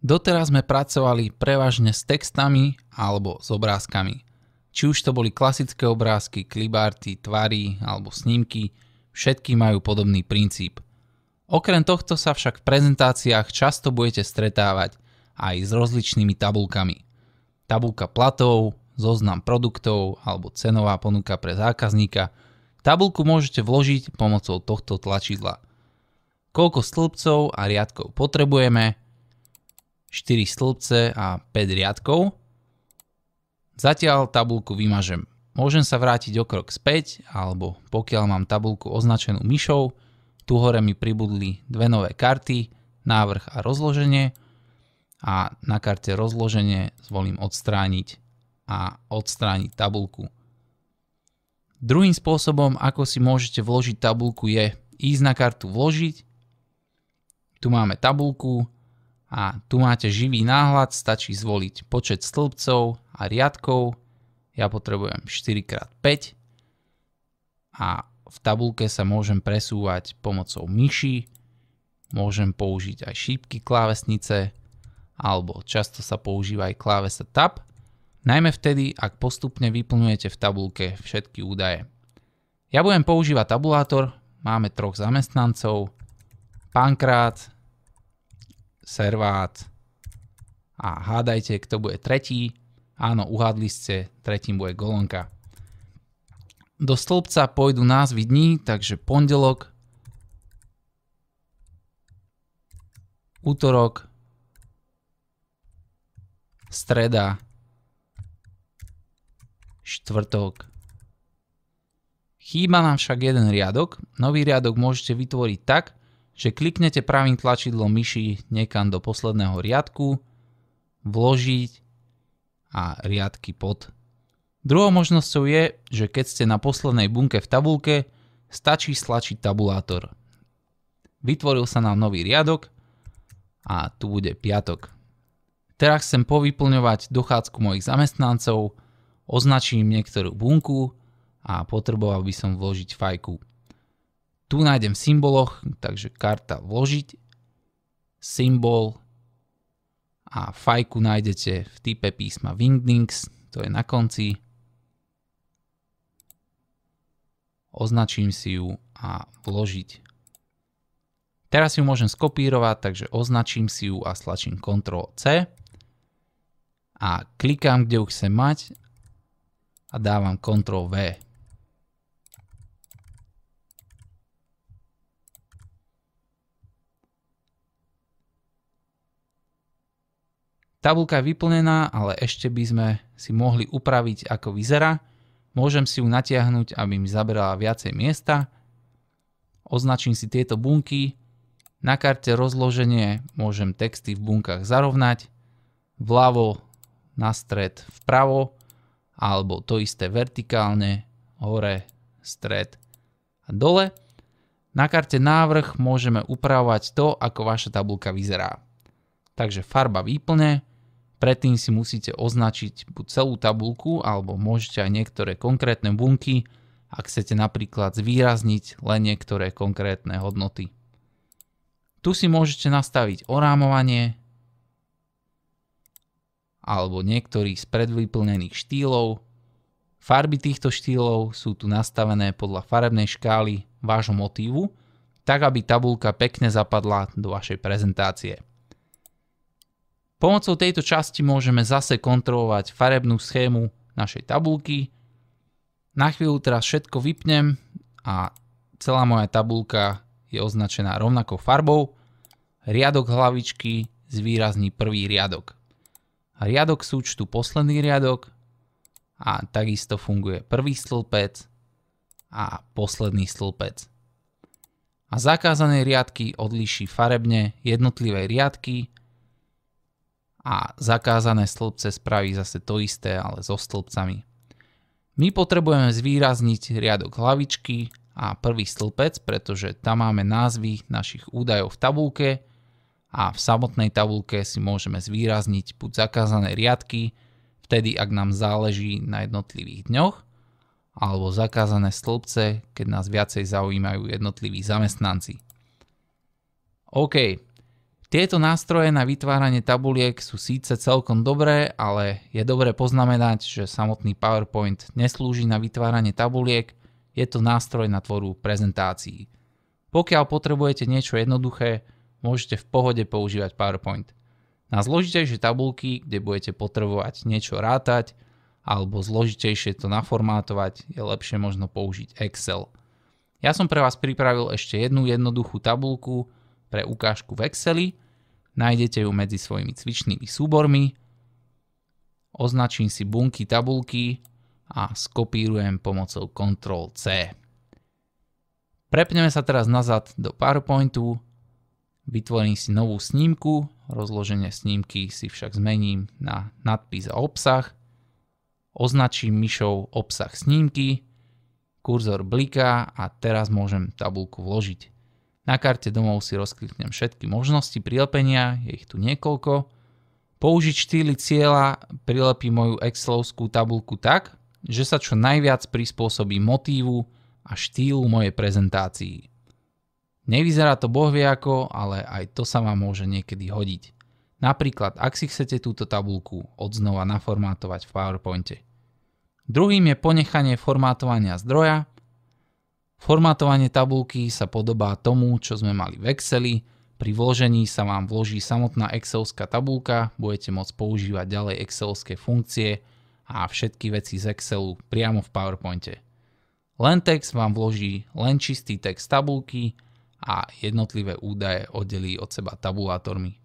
Doteraz sme pracovali prevažne s textami alebo s obrázkami. Či už to boli klasické obrázky, cliparty, tvary alebo snímky, všetky majú podobný princíp. Okrem tohto sa však v prezentáciách často budete stretávať aj s rozličnými tabuľkami. Tabuľka platov, zoznam produktov alebo cenová ponuka pre zákazníka. Tabuľku môžete vložiť pomocou tohto tlačidla. Koľko stĺpcov a riadkov potrebujeme? 4 stĺpce a 5 riadkov. Zatiaľ tabuľku vymažem. Môžem sa vrátiť o krok späť, alebo pokiaľ mám tabuľku označenú myšou, tu hore mi pribudli dve nové karty, návrh a rozloženie, a na karte rozloženie zvolím odstrániť a odstrániť tabuľku. Druhým spôsobom, ako si môžete vložiť tabuľku, je ísť na kartu vložiť. Tu máme tabuľku a tu máte živý náhľad, stačí zvoliť počet stĺpcov a riadkov. Ja potrebujem 4x5 a v tabuľke sa môžem presúvať pomocou myši, môžem použiť aj šípky klávesnice alebo často sa používa aj klávesa Tab, najmä vtedy, ak postupne vyplňujete v tabuľke všetky údaje. Ja budem používať tabulátor, máme 3 zamestnancov, Pankrát, Servát a hádajte, kto bude tretí. Áno, uhádli ste, tretím bude Golonka. Do stĺpca pôjdu názvy dní, takže pondelok, útorok, streda, štvrtok. Chýba nám však jeden riadok. Nový riadok môžete vytvoriť tak, že kliknete pravým tlačidlom myši niekam do posledného riadku, vložiť a riadky pod. Druhou možnosťou je, že keď ste na poslednej bunke v tabuľke, stačí stlačiť tabulátor. Vytvoril sa nám nový riadok a tu bude piatok. Teraz chcem povyplňovať dochádzku mojich zamestnancov, označím niektorú bunku a potreboval by som vložiť fajku. Tu nájdem v symboloch, takže karta vložiť, symbol a fajku nájdete v type písma Wingdings, to je na konci. Označím si ju a vložiť. Teraz ju môžem skopírovať, takže označím si ju a stlačím Ctrl+C a klikám, kde ju chcem mať a dávam Ctrl+V. Tabuľka je vyplnená, ale ešte by sme si mohli upraviť, ako vyzerá. Môžem si ju natiahnuť, aby mi zaberala viacej miesta. Označím si tieto bunky. Na karte rozloženie môžem texty v bunkách zarovnať. Vľavo, na stred, vpravo, alebo to isté vertikálne, hore, stred a dole. Na karte návrh môžeme upravovať to, ako vaša tabuľka vyzerá. Takže farba výplne. Predtým si musíte označiť buď celú tabuľku, alebo môžete aj niektoré konkrétne bunky, ak chcete napríklad zvýrazniť len niektoré konkrétne hodnoty. Tu si môžete nastaviť orámovanie alebo niektorý z predvyplnených štýlov. Farby týchto štýlov sú tu nastavené podľa farebnej škály vášho motívu, tak aby tabuľka pekne zapadla do vašej prezentácie. Pomocou tejto časti môžeme zase kontrolovať farebnú schému našej tabuľky. Na chvíľu teraz všetko vypnem a celá moja tabuľka je označená rovnakou farbou. Riadok hlavičky zvýrazní prvý riadok. Riadok súčtu posledný riadok a takisto funguje prvý stĺpec a posledný stĺpec. A zakázané riadky odlíši farebne jednotlivé riadky a zakázané stĺpce spraví zase to isté, ale so stĺpcami. My potrebujeme zvýrazniť riadok hlavičky a prvý stĺpec, pretože tam máme názvy našich údajov v tabuľke a v samotnej tabuľke si môžeme zvýrazniť buď zakázané riadky, vtedy ak nám záleží na jednotlivých dňoch, alebo zakázané stĺpce, keď nás viacej zaujímajú jednotliví zamestnanci. OK. Tieto nástroje na vytváranie tabuliek sú síce celkom dobré, ale je dobré poznamenať, že samotný PowerPoint neslúži na vytváranie tabuliek, je to nástroj na tvorbu prezentácií. Pokiaľ potrebujete niečo jednoduché, môžete v pohode používať PowerPoint. Na zložitejšie tabulky, kde budete potrebovať niečo rátať alebo zložitejšie to naformátovať, je lepšie možno použiť Excel. Ja som pre vás pripravil ešte jednu jednoduchú tabulku pre ukážku v Exceli. Nájdete ju medzi svojimi cvičnými súbormi. Označím si bunky tabulky a skopírujem pomocou Ctrl+C. Prepneme sa teraz nazad do PowerPointu. Vytvorím si novú snímku. Rozloženie snímky si však zmením na nadpis a obsah. Označím myšou obsah snímky. Kurzor bliká a teraz môžem tabulku vložiť. Na karte domov si rozkliknem všetky možnosti prilepenia, je ich tu niekoľko. Použiť štýly cieľa prilepí moju excelovskú tabulku tak, že sa čo najviac prispôsobí motívu a štýlu mojej prezentácii. Nevyzerá to bohvie ako, ale aj to sa vám môže niekedy hodiť. Napríklad, ak si chcete túto tabulku odznova naformátovať v PowerPointe. Druhým je ponechanie formátovania zdroja. Formátovanie tabulky sa podobá tomu, čo sme mali v Exceli. Pri vložení sa vám vloží samotná excelovská tabulka, budete môcť používať ďalej excelovské funkcie a všetky veci z Excelu priamo v PowerPointe. Len text vám vloží len čistý text tabulky a jednotlivé údaje oddelí od seba tabulátormi.